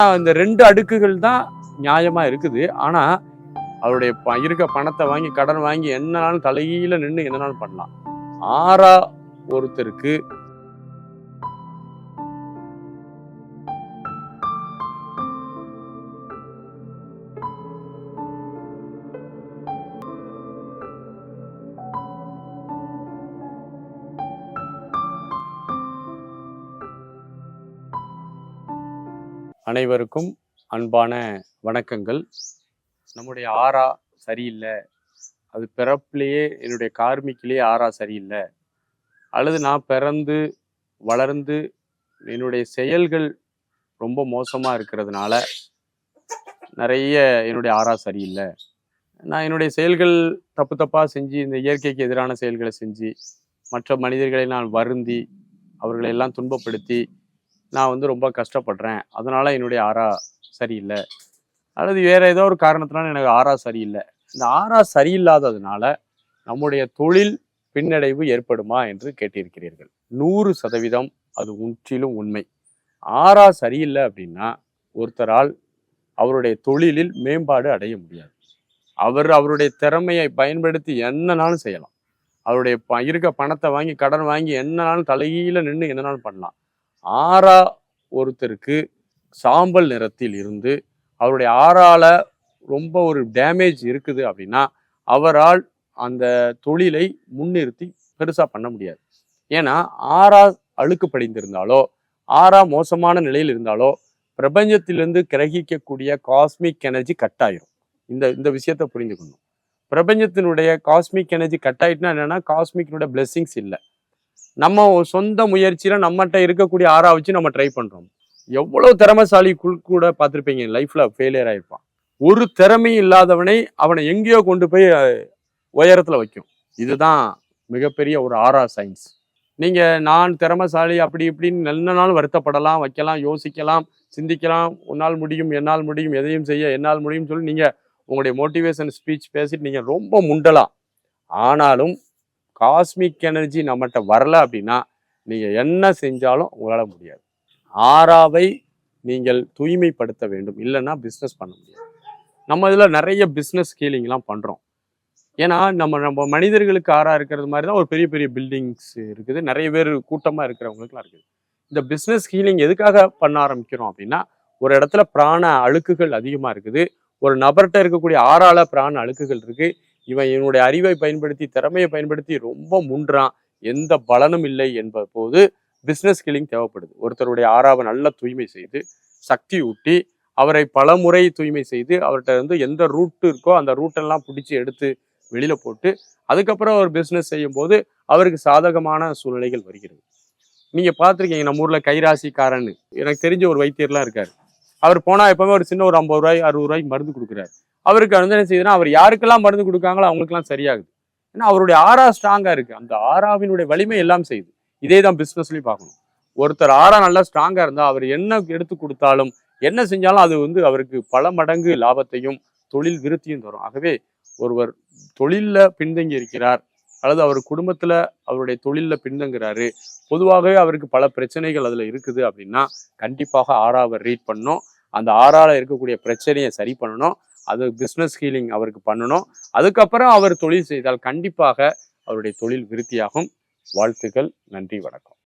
இந்த 2 அடுக்குகள் தான் நியாயமா இருக்குது. ஆனா அவருடைய இருக்க பணத்தை வாங்கி கடன் வாங்கி என்னனாலும் தலைகீழ நின்று என்னனாலும் பண்ணலாம். 6ஆ ஒருத்தருக்கு அனைவருக்கும் அன்பான வணக்கங்கள். நம்முடைய 6ஆ சரியில்லை, அது பிறப்பிலேயே என்னுடைய கார்மிக்கிலேயே 6ஆ சரியில்லை, அல்லது நான் பிறந்து வளர்ந்து என்னுடைய செயல்கள் ரொம்ப மோசமாக இருக்கிறதுனால நிறைய என்னுடைய 6ஆ சரியில்லை, நான் என்னுடைய செயல்கள் தப்பு தப்பாக செஞ்சு இந்த இயற்கைக்கு எதிரான செயல்களை செஞ்சு மற்ற மனிதர்களை நான் வருந்தி அவர்களை எல்லாம் துன்பப்படுத்தி நான் ரொம்ப கஷ்டப்படுறேன், அதனால என்னுடைய 6ஆ சரியில்லை, அல்லது வேற ஏதோ ஒரு காரணத்தினால எனக்கு 6ஆ சரியில்லை. இந்த 6ஆ சரியில்லாததுனால நம்முடைய தொழில் பின்னடைவு ஏற்படுமா என்று கேட்டிருக்கிறீர்கள். 100% அது முற்றிலும் உண்மை. 6ஆ சரியில்லை அப்படின்னா ஒருத்தரால் அவருடைய தொழிலில் மேம்பாடு அடைய முடியாது. அவருடைய திறமையை பயன்படுத்தி என்னனாலும் செய்யலாம். அவருடைய இருக்க பணத்தை வாங்கி கடன் வாங்கி என்னனாலும் தலைகீழ நின்று என்னனாலும் பண்ணலாம். 6ஆ ஒருத்தருக்கு சாம்பல் நிறத்தில் இருந்து அவருடைய 6ஆல ரொம்ப ஒரு டேமேஜ் இருக்குது அப்படின்னா அவரால் அந்த தொழிலை முன்னிறுத்தி பெருசா பண்ண முடியாது. ஏன்னா 6ஆ அழுக்கு படிந்திருந்தாலோ 6ஆ மோசமான நிலையில் இருந்தாலோ பிரபஞ்சத்திலிருந்து கிரகிக்கக்கூடிய காஸ்மிக் எனர்ஜி கட் ஆயிரும். இந்த விஷயத்த புரிந்துக்கணும். பிரபஞ்சத்தினுடைய காஸ்மிக் எனர்ஜி கட் ஆயிட்டுனா என்னன்னா காஸ்மிக்கினுடைய பிளெஸிங்ஸ் இல்லை. நம்ம சொந்த முயற்சியில நம்மகிட்ட இருக்கக்கூடிய 6ஆ வச்சு நம்ம ட்ரை பண்றோம். எவ்வளவு திறமைசாலி கூட பார்த்துருப்பீங்க, லைஃப்ல ஃபெயிலியர் ஆயிருப்பான். ஒரு திறமையும் இல்லாதவனை அவனை எங்கேயோ கொண்டு போய் உயரத்துல வைக்கும். இதுதான் மிகப்பெரிய ஒரு 6ஆ சயின்ஸ். நீங்க நான் திறமைசாலி அப்படி இப்படின்னு நல்ல நாள் வருத்தப்படலாம், வைக்கலாம், யோசிக்கலாம், சிந்திக்கலாம், உன்னால் முடியும், என்னால் முடியும், எதையும் செய்ய என்னால் முடியும் சொல்லி நீங்க உங்களுடைய மோட்டிவேஷன் ஸ்பீச் பேசிட்டு நீங்க ரொம்ப முண்டலாம். ஆனாலும் காஸ்மிக் எனர்ஜி நம்மகிட்ட வரல அப்படின்னா நீங்க என்ன செஞ்சாலும் உங்களால முடியாது. 6ஆவை நீங்கள் தூய்மைப்படுத்த வேண்டும், இல்லைன்னா பிஸ்னஸ் பண்ண முடியாது. நம்ம இதில் நிறைய பிஸ்னஸ் ஸ்கேலிங்லாம் பண்ணுறோம். ஏன்னா நம்ம மனிதர்களுக்கு 6ஆ இருக்கிறது மாதிரி தான் ஒரு பெரிய பெரிய பில்டிங்ஸ் இருக்குது, நிறைய பேர் கூட்டமாக இருக்கிறவங்களுக்குலாம் இருக்குது. இந்த பிஸ்னஸ் ஹீலிங் எதுக்காக பண்ண ஆரம்பிக்கிறோம் அப்படின்னா ஒரு இடத்துல பிராண அழுக்குகள் அதிகமாக இருக்குது, ஒரு நபர்கிட்ட இருக்கக்கூடிய 6ஆல பிராண அழுக்குகள் இருக்கு, இவன் என்னுடைய அறிவை பயன்படுத்தி திறமையை பயன்படுத்தி ரொம்ப முன்றான், எந்த பலனும் இல்லை என்ப போது பிஸ்னஸ் ஸ்கில்லிங் தேவைப்படுது. ஒருத்தருடைய 6ஆவை நல்லா தூய்மை செய்து சக்தி ஊட்டி அவரை பல முறை தூய்மை செய்து அவர்கிட்ட எந்த ரூட் இருக்கோ அந்த ரூட்டெல்லாம் பிடிச்சி எடுத்து வெளியில போட்டு அதுக்கப்புறம் ஒரு பிஸ்னஸ் செய்யும் போது அவருக்கு சாதகமான சூழ்நிலைகள் வருகிறது. நீங்க பார்த்துருக்கீங்க, நம்ம ஊர்ல கைராசிக்காரன்னு எனக்கு தெரிஞ்ச ஒரு வைத்தியர்லாம் இருக்காரு. அவர் போனா எப்பவுமே ஒரு சின்ன ஒரு 50 ரூபாய் 60 ரூபாய்க்கு மருந்து கொடுக்குறாரு. அவருக்கு என்ன செய்யுதுன்னா அவர் யாருக்கெல்லாம் மருந்து கொடுக்காங்களோ அவங்களுக்குலாம் சரியாகுது. ஏன்னா அவருடைய 6ஆ ஸ்ட்ராங்கா இருக்கு, அந்த 6ஆவினுடைய வலிமை எல்லாம் செய்யுது. இதே தான் பிஸ்னஸ்லயும் பார்க்கணும். ஒருத்தர் 6ஆ நல்லா ஸ்ட்ராங்கா இருந்தா அவர் என்ன எடுத்து கொடுத்தாலும் என்ன செஞ்சாலும் அது அவருக்கு பல மடங்கு லாபத்தையும் தொழில் விருத்தியும் தரும். ஆகவே ஒருவர் தொழில்ல பின்தங்கி இருக்கிறார் அல்லது அவர் குடும்பத்துல அவருடைய தொழில்ல பின்தங்குறாரு, பொதுவாகவே அவருக்கு பல பிரச்சனைகள் அதுல இருக்குது அப்படின்னா கண்டிப்பாக 6ஆவை ரீட் பண்ணணும். அந்த 6ஆல இருக்கக்கூடிய பிரச்சனையை சரி பண்ணணும். அது பிஸ்னஸ் ஹீலிங் அவருக்கு பண்ணணும். அதுக்கப்புறம் அவர் தொழில் செய்தால் கண்டிப்பாக அவருடைய தொழில் விருத்தியாகும். வாழ்த்துக்கள். நன்றி, வணக்கம்.